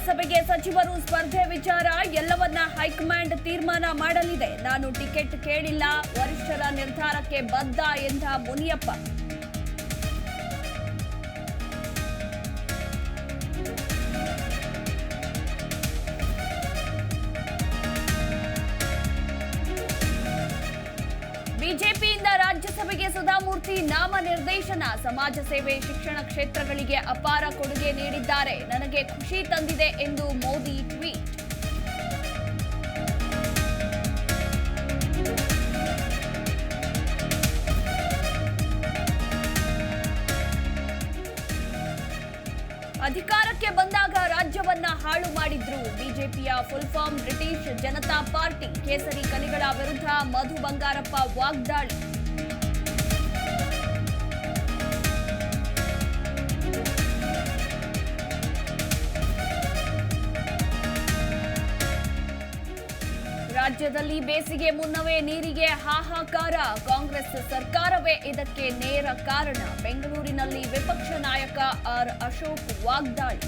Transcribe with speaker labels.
Speaker 1: ರಾಜ್ಯಸಭೆಗೆ ಸಚಿವರು ಸ್ಪರ್ಧೆ ವಿಚಾರ ಎಲ್ಲವನ್ನ ಹೈಕಮಾಂಡ್ ತೀರ್ಮಾನ ಮಾಡಲಿದೆ. ನಾನು ಟಿಕೆಟ್ ಕೇಳಿಲ್ಲ, ವರಿಷ್ಠರ ನಿರ್ಧಾರಕ್ಕೆ ಬದ್ಧ ಎಂದ ಮುನಿಯಪ್ಪ. ಬಿಜೆಪಿಯಿಂದ ರಾಜ್ಯಸಭೆಗೆ ಸುಧಾಮೂರ್ತಿ ನಾಮನಿರ್ದೇಶನ. ಸಮಾಜ ಸೇವೆ, ಶಿಕ್ಷಣ ಕ್ಷೇತ್ರಗಳಿಗೆ ಅಪಾರ ಕೊಡುಗೆ ನೀಡಿದ್ದಾರೆ. ನನಗೆ ಖುಷಿ ತಂದಿದೆ ಎಂದು ಮೋದಿ ಟ್ವೀಟ್. ಅಧಿಕಾರಕ್ಕೆ ಬಂದಾಗ ರಾಜ್ಯವನ್ನ ಹಾಳು ಮಾಡಿದ್ರು. ಬಿಜೆಪಿಯ full form British Janata Party. ಕೇಸರಿ ಕಲಿಗಳ ವಿರುದ್ಧ ಮಧು ಬಂಗಾರಪ್ಪ ವಾಗ್ದಾಳಿ. ರಾಜ್ಯದಲ್ಲಿ ಬೇಸಿಗೆ ಮುನ್ನವೇ ನೀರಿಗೆ ಹಾಹಾಕಾರ. ಕಾಂಗ್ರೆಸ್ ಸರ್ಕಾರವೇ ಇದಕ್ಕೆ ನೇರ ಕಾರಣ. ಬೆಂಗಳೂರಿನಲ್ಲಿ ವಿಪಕ್ಷ ನಾಯಕ ಆರ್ ಅಶೋಕ್ ವಾಗ್ದಾಳಿ.